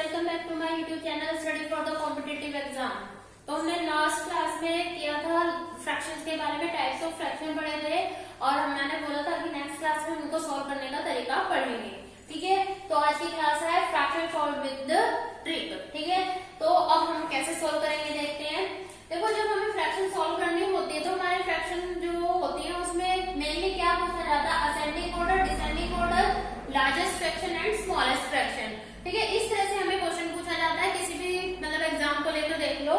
Welcome back to my YouTube channel study for the competitive exam. तो हमने last class में किया था फ्रैक्शंस के बारे में, टाइप्स ऑफ फ्रैक्शन पढ़े थे और मैंने बोला था कि नेक्स्ट क्लास में उनको सॉल्व करने का तरीका पढ़ेंगे। ठीक है, तो आज की क्लास है fraction solve with the trick. ठीक है, तो अब हम कैसे सॉल्व करेंगे देखते हैं। देखो, जब हमें फ्रैक्शन सॉल्व करनी होती है तो हमारे फ्रैक्शन जो होती है उसमें मेनली क्या पूछा जाता है, ascending order, descending order, largest fraction and smallest fraction. ठीक है, इस तरह से हमें क्वेश्चन पूछा जाता है किसी भी मतलब एग्जाम को लेकर देख लो।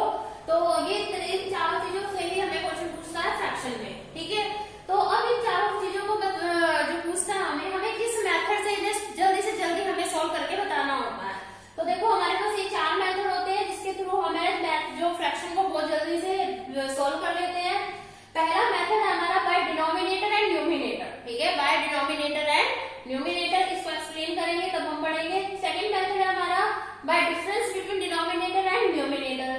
तो ये इन चारों चीजों से ही हमें क्वेश्चन पूछता है फ्रैक्शन में। ठीक है, तो अब इन चारों चीजों को जो पूछता है हमें किस मेथड से जल्दी से जल्दी हमें सॉल्व करके बताना होता है। तो देखो, हमारे पास ये चार मेथड होते हैं जिसके थ्रू हमें जो फ्रैक्शन को बहुत जल्दी से सॉल्व कर लेते हैं। पहला मेथड है हमारा बाय डिनोमिनेटर एंड न्यूमिनेटर। ठीक है, बाय डिनोमिनेटर एंड न्यूमिनेटर, इसको एक्सप्लेन करेंगे तब हम पढ़ेंगे। सेकंड मेथड है हमारा bye difference between denominator and numerator.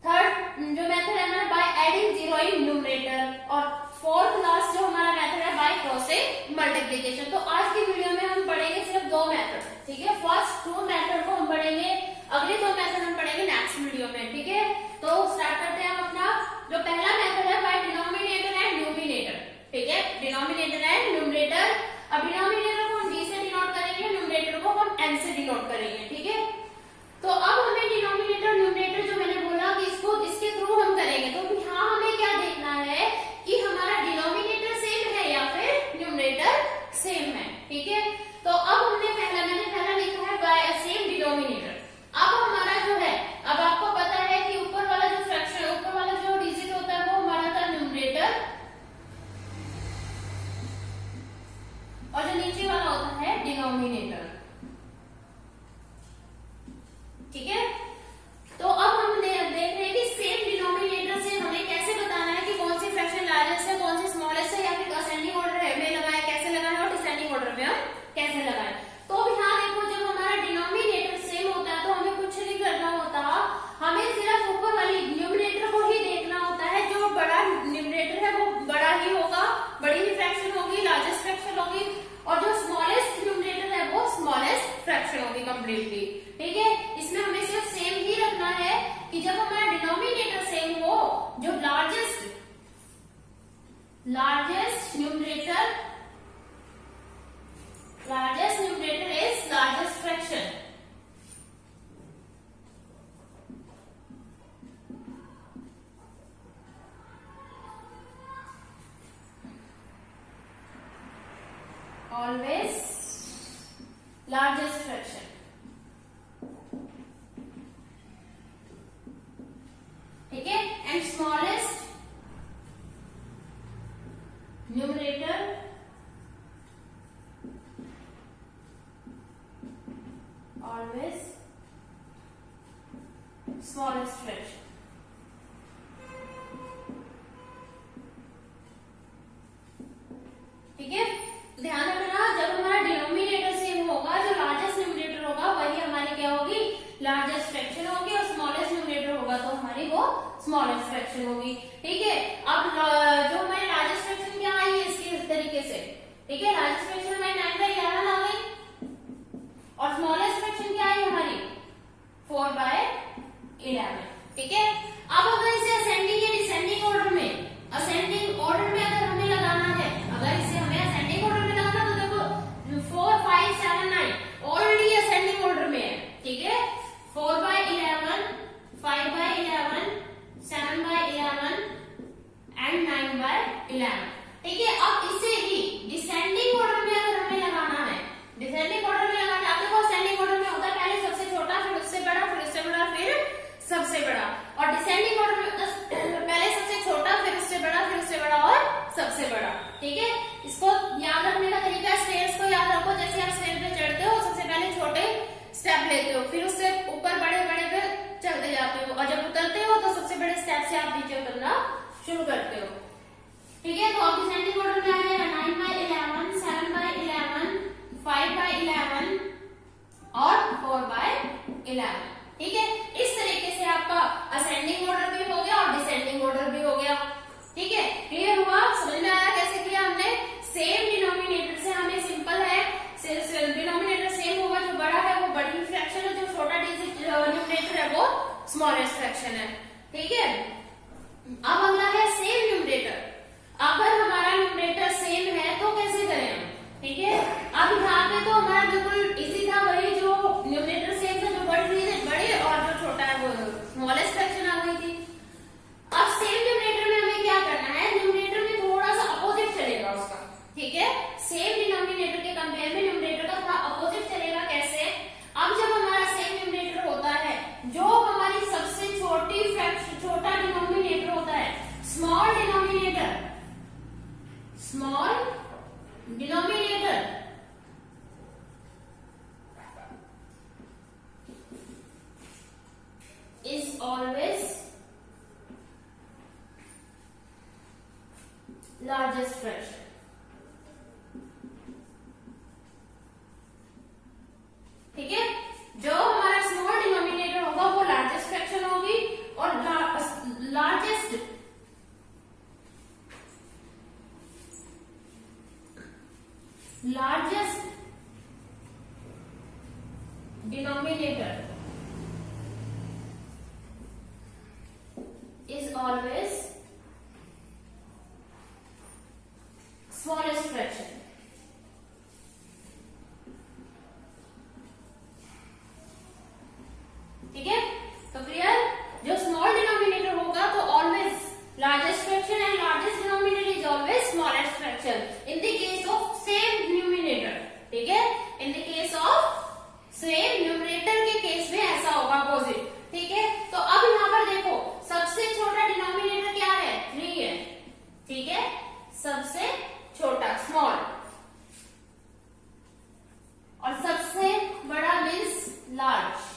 Third जो मेथड है हमारा by adding zero in numerator. और फोर्थ लास्ट जो हमारा मेथड है बाय क्रॉसिंग मल्टीप्लिकेशन। तो आज की वीडियो में हम पढ़ेंगे सिर्फ दो मेथड। ठीक है, फर्स्ट टू मेथड को हम पढ़ेंगे, अगले दो मेथड हम पढ़ेंगे नेक्स्ट वीडियो में। ठीक है, तो स्टार्ट करते हैं हम अपना जो पहला मेथड है बाय डिनोमिनेटर एंड न्यूमिनेटर। ठीक है, डिनोमिनेटर एंड न्यूमिनेटर। अब डिनोमिनेटर को हम डी से डिनोट करेंगे, न्यूमिनेटर को हम एन से डिनोट करेंगे। ठीक है, तो अब हमें डिनोमिनेटर न्यूमिनेटर जो मैंने बोला कि इसके थ्रू हम करेंगे, तो यहाँ हमें क्या देखना है कि हमारा डिनोमिनेटर सेम है या फिर न्यूमिनेटर सेम है। ठीक है, तो अब मैंने पहला लिखा है बाय सेम डिनोमिनेटर। अब हमारा जो है, अब आपको पता है कि ऊपर वाला जो फ्रैक्शन, ऊपर वाला जो डिजिट होता है वो हमारा था न्यूमिनेटर और जो नीचे वाला होता है डिनोमिनेटर। ठीक है, तो अब हम देख रहे हैं कि सेम डिनोमिनेटर से हमें कैसे बताना है कि कौन सी फ्रैक्शन लार्जेस्ट है, कौन सी स्मॉलेस्ट है, या फिर असेंडिंग ऑर्डर में लगाए कैसे लगाए और डिसेंडिंग ऑर्डर में हम कैसे लगाए। तो अब यहाँ देखो, जब हमारा डिनोमिनेटर सेम होता है तो हमें कुछ नहीं करना होता, हमें सिर्फ ऊपर वाली न्यूमिनेटर को ही देखना होता है। जो बड़ा न्यूमिनेटर है वो बड़ा ही होगा, बड़ी ही फ्रैक्शन होगी, लार्जेस्ट फ्रैक्शन होगी, और जो स्मॉलेस्ट न्यूमिनेटर है वो स्मॉलेस्ट फ्रैक्शन होगी कंप्लीटली। ठीक है, इसमें हमें सिर्फ सेम ही रखना है कि जब हमारा डिनोमिनेटर सेम हो, जो largest numerator is largest fraction. Always largest fraction. ठीक है, and smallest numerator always smallest fraction. ठीक है, ध्यान रखना, जब हमारा डिनोमिनेटर सेम होगा, जो लार्जेस्ट न्यूमिनेटर होगा वही हमारी क्या होगी, लार्जेस्ट फ्रैक्शन होगी, और स्मॉलेस्ट न्यूमिनेटर होगा तो हमारी वो स्मॉलेस्ट फ्रैक्शन होगी। ठीक है, अब जो हमारी लार्जेस्ट फ्रैक्शन क्या आई है इसके इस तरीके से। ठीक है, लार्जेस्ट फ्रैक्शन हमारी 9/11 आ गई और स्मॉलेस्ट फ्रैक्शन क्या आई हमारी 4/11। ठीक है, अब अगर इसे असेंडिंग या डिसेंडिंग ऑर्डर में, असेंडिंग ऑर्डर में अगर हमें लगाना है, अगर इसे हमें असेंडिंग ऑर्डर में लगाना, तो देखो 4, 5, 7, 9 ऑलरेडी असेंडिंग ऑर्डर में है। ठीक है, 4/11, 5/11, 7/11 एंड 9/11। ठीक है, अब इसे ही डिसेंडिंग ऑर्डर में अगर हमें लगाना है, डिसेंडिंग ऑर्डर में लगाना, आप देखो असेंडिंग ऑर्डर में होता है पहले सबसे छोटा, फिर उससे बड़ा, फिर उससे बड़ा, फिर सबसे बड़ा। और डिसेंडिंग ऑर्डर में पहले सबसे छोटा, फिर उससे बड़ा, फिर उससे बड़ा और सबसे बड़ा। ठीक है, इसको याद रखने का तरीका, स्टेयर्स को याद रखो। जैसे आप स्टेयर पे चढ़ते हो, सबसे पहले छोटे स्टेप लेते हो, फिर उससे ऊपर बड़े बड़े पे चलते जाते हो, और जब उतरते हो तो सबसे बड़े स्टेप से आप नीचे उतरना शुरू करते हो। ठीक है, तो अब डिसेंडिंग ऑर्डर में आ जाएगा 9/11, 7/11, 5/11 और 4/11। ठीक है, इस तरीके से आपका असेंडिंग ऑर्डर भी हो गया और डिसेंडिंग ऑर्डर भी हो गया। ठीक है, क्लियर हुआ, समझ में आया कैसे किया हमने। सेम डिनोमिनेटर से हमें सिंपल है, डिनोमिनेटर सेम होगा, जो बड़ा है वो बड़ी फ्रैक्शन है, जो छोटा डिजिट न्यूमरेटर है वो स्मॉलेस्ट फ्रैक्शन है। ठीक है, अब अगला है सेम न्यूमरेटर। अगर हमारा न्यूमरेटर सेम है तो कैसे करें हम? ठीक है, अब यहाँ पे तो हमारा बिल्कुल इजी था, वही जो न्यूमरेटर सेम था, जो बड़ी और जो छोटा है वो स्मॉलेस्ट फ्रैक्शन आ गई थी। अब सेम न्यूमरेटर में हमें क्या करना है, न्यूमरेटर में थोड़ा सा अपोजिट चलेगा उसका। ठीक है, सेम डिनोमिनेटर के कंपेयर में न्यूमरेटर का थोड़ा अपोजिट चलेगा। कैसे? अब जब हमारा सेम न्यूमरेटर होता है, जो हमारी सबसे छोटी फ्रैक्शन, छोटा डिनोमिनेटर होता है, small denominator is always largest fraction। ठीक है, जो हमारा स्मॉल डिनोमिनेटर होगा वो लार्जेस्ट फ्रैक्शन होगी, और largest denominator is always smallest fraction। ठीक है, तो क्लियर, जो स्मॉल डिनोमिनेटर होगा तो always largest fraction and largest denominator is always smallest fraction in the case of same numerator. ठीक है, in the case of same numerator के case में ऐसा होगा अपोजिट। ठीक है, तो अब यहाँ पर देखो, सबसे छोटा डिनोमिनेटर क्या है? 3 है। ठीक है, सबसे छोटा स्मॉल, और सबसे बड़ा मीन्स लार्ज।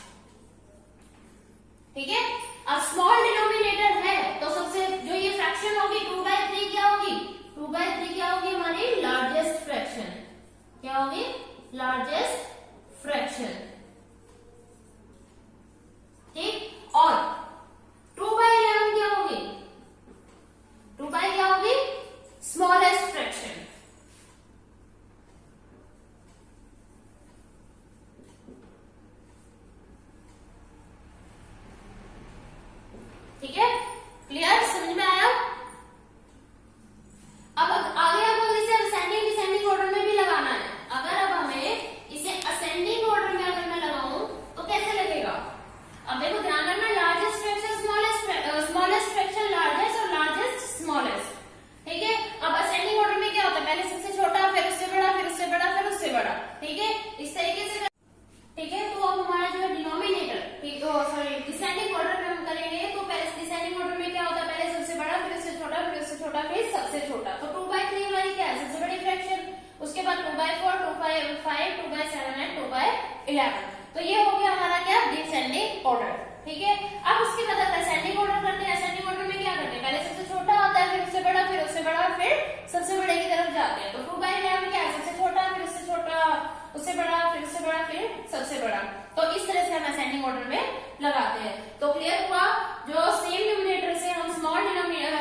ठीक है, अब स्मॉल डिनोमिनेटर है तो सबसे जो ये फ्रैक्शन होगी 2/3 क्या होगी? 2/3 क्या होगी हमारी? Largest fraction. क्या होगी? Largest fraction. ठीक, और 2/11 क्या होगी? 2 क्या होगी? Smallest fraction. ठीक है, क्लियर, समझ में आया? अब आगे हमको इसे असेंडिंग डिसेंडिंग ऑर्डर में भी लगाना है। अगर अब हमें इसे असेंडिंग ऑर्डर में अगर मैं लगाऊं तो कैसे लगेगा? अब देखो, ध्यान रखना, largest fraction smallest fraction largest और लार्जेस्ट स्मॉलेस्ट। ठीक है, अब असेंडिंग ऑर्डर में क्या होता है? पहले सबसे छोटा, फिर उससे बड़ा, फिर उससे बड़ा, फिर उससे बड़ा। ठीक है, इस तरीके से। ठीक है, तो अब हमारा जो है डिनोमिनेटर, ठीक है, सॉरी, डिसेंडिंग ऑर्डर में हम करेंगे तो पहले डिसेंडिंग ऑर्डर में क्या होता है? पहले सबसे बड़ा, फिर उससे छोटा, फिर उससे छोटा, फिर सबसे छोटा। तो 2/3 हमारी क्या है? सबसे बड़ी फ्रैक्शन। उसके बाद 2/4, 2/5, 2/7 एंड 2/11। तो ये हो गया हमारा क्या? Descending order. ठीक है, अब उसके बाद असेंडिंग ऑर्डर करते हैं। असेंडिंग ऑर्डर में क्या करते हैं? पहले सबसे छोटा होता है, फिर उससे बड़ा, फिर उससे बड़ा, फिर सबसे बड़े की तरफ जाते हैं। तो 2/11 क्या है? सबसे छोटा, फिर उससे छोटा, उससे बड़ा, फिर उससे बड़ा, फिर सबसे बड़ा। तो इस तरह से हम असेंडिंग ऑर्डर में लगाते हैं। तो क्लियर हुआ, जो सेम न्यूमरेटर से हम स्मॉल डिनोमिनेटर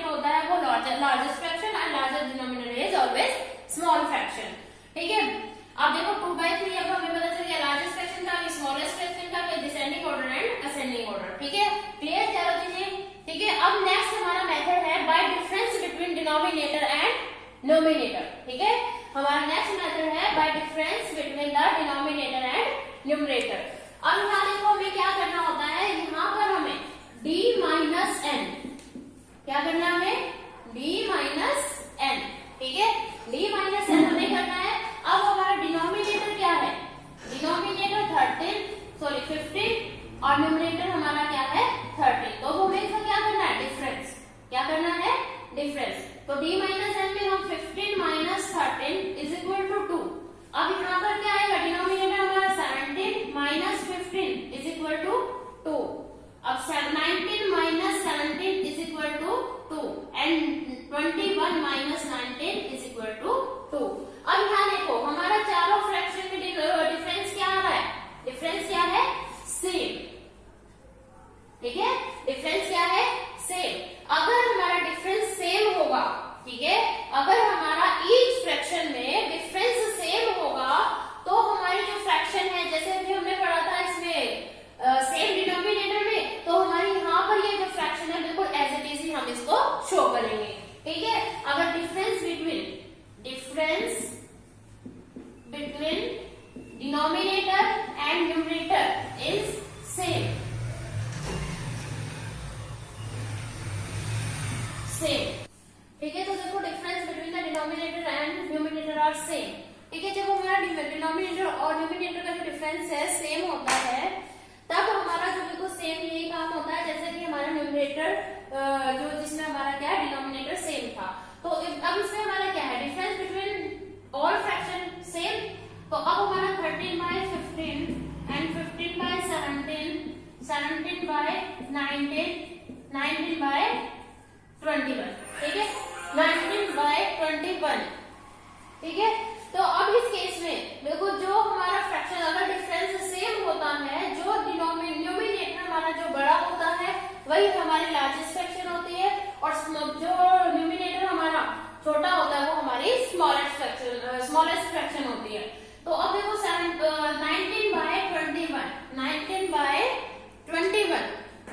होता है वो largest fraction, and largest denominator is always small fraction. ठीक है, अब देखो 2/3 अब हमें पता चल गया लार्जेस्ट फ्रैक्शन का, स्मॉलेस्ट फ्रैक्शन का, descending order and ascending order. ठीक है, क्लियर चारों चीजें? ठीक है, अब नेक्स्ट हमारा मेथड है bye difference between denominator and numerator. ठीक है, हमारा नेक्स्ट मेथड है bye difference between the denominator and numerator. अब यहाँ देखो हमें क्या करना होता है, यहाँ पर हमें d माइनस n, क्या करना है हमें? d minus n। ठीक है, d माइनस n हमें करना है। अब हमारा डिनोमिनेटर क्या है? डिनोमिनेटर 15 और न्यूमरेटर हमारा क्या है? 30। तो हमें इसका क्या करना है? डिफरेंस। क्या करना है? डिफरेंस। तो d माइनस n में हम 15 माइनस 13 इज इक्वल टू 2। अब यहाँ पर क्या आएगा? डिनोमिनेटर हमारा 17 minus 15 difference between denominator and numerator is same. ठीक है, तो देखो difference between the denominator and numerator are same. ठीक है, जब हमारा डिनोमिनेटर और न्यूमरेटर का जो डिफरेंस है सेम होता है, तब हमारा जो बिल्कुल सेम यही काम होता है जैसे कि हमारा न्यूमरेटर जो जिसमें हमारा क्या है डिनोमिनेटर सेम था। तो अब इसमें हमारा क्या है difference between all fraction same. तो अब हमारा 13/15 एंड 15/17, 17/19, 19/21। ठीक है, 19/21। ठीक है, तो अब इस केस में देखो जो हमारा फ्रैक्शन अगर डिफरेंस सेम होता है, जो न्यूमरेटर हमारा जो बड़ा होता है वही हमारी लार्जेस्ट फ्रैक्शन होती है, और जो न्यूमरेटर हमारा छोटा होता है वो हमारी स्मॉलेस्ट फ्रैक्शन होती है। तो अब देखो 19/21, 19/21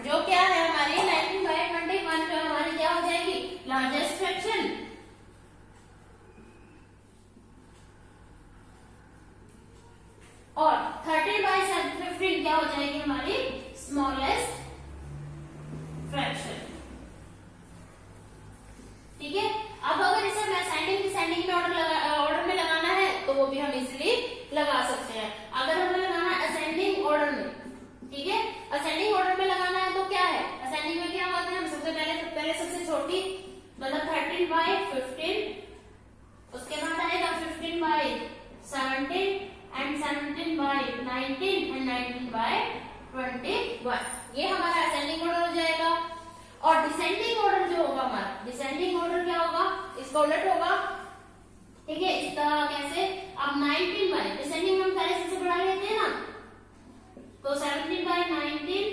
जो क्या है हमारी 19/21 जो हमारी क्या हो जाएगी लार्जेस्ट फ्रैक्शन, और 13/15 क्या हो जाएगी हमारी स्मॉलेस्ट फ्रैक्शन। ठीक है, अब अगर इसे मैं असेंडिंग डिसेंडिंग में ऑर्डर में लगाना है तो वो भी हम इजीली लगा सकते हैं। अगर हमें लगाना है असेंडिंग ऑर्डर में, ठीक है, असेंडिंग ऑर्डर में लगाना है तो क्या है असेंडिंग में क्या होता है, हम सबसे पहले सबसे छोटी मतलब 13/15, उसके बाद आएगा 15/17 एंड 17/19 एंड 19/21। ये हमारा असेंडिंग ऑर्डर हो जाएगा। और डिसेंडिंग ऑर्डर जो होगा हमारा, डिसेंडिंग ऑर्डर क्या होगा, इसका उलट होगा। ठीक है, इस तरह कैसे, अब 19 डिसेंडिंग में हम पहले सबसे बड़ा लेते हैं ना, तो 17/19,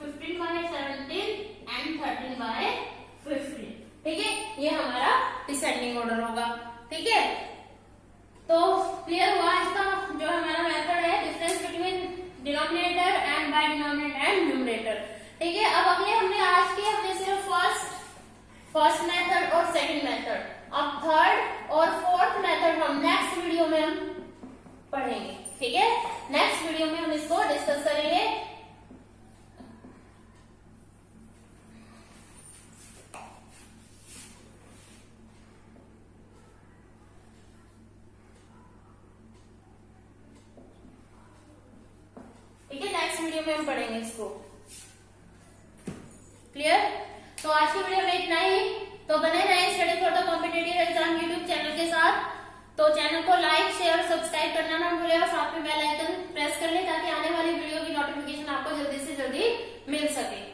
15/17 एंड 13/15। ठीक है, ये हमारा डिसेंडिंग ऑर्डर होगा। ठीक है, तो क्लियर हुआ इसका जो हमारा मेथड है difference between denominator and by denominator and numerator. ठीक है, अब अगले हमने आज के हमने सिर्फ फर्स्ट मेथड और सेकंड मेथड, अब थर्ड और फोर्थ मेथड हम नेक्स्ट वीडियो में हम पढ़ेंगे। ठीक है, नेक्स्ट वीडियो में हम इसको डिस्कस करेंगे। ठीक है, नेक्स्ट वीडियो में हम पढ़ेंगे इसको। क्लियर, तो आज की वीडियो में इतना ही। तो बने रहें study for the competitive exam YouTube channel के साथ। तो चैनल को लाइक शेयर और सब्सक्राइब करना ना भूलें, और साथ में बेल आइकन प्रेस कर लें ताकि आने वाली वीडियो की नोटिफिकेशन आपको जल्दी से जल्दी मिल सके।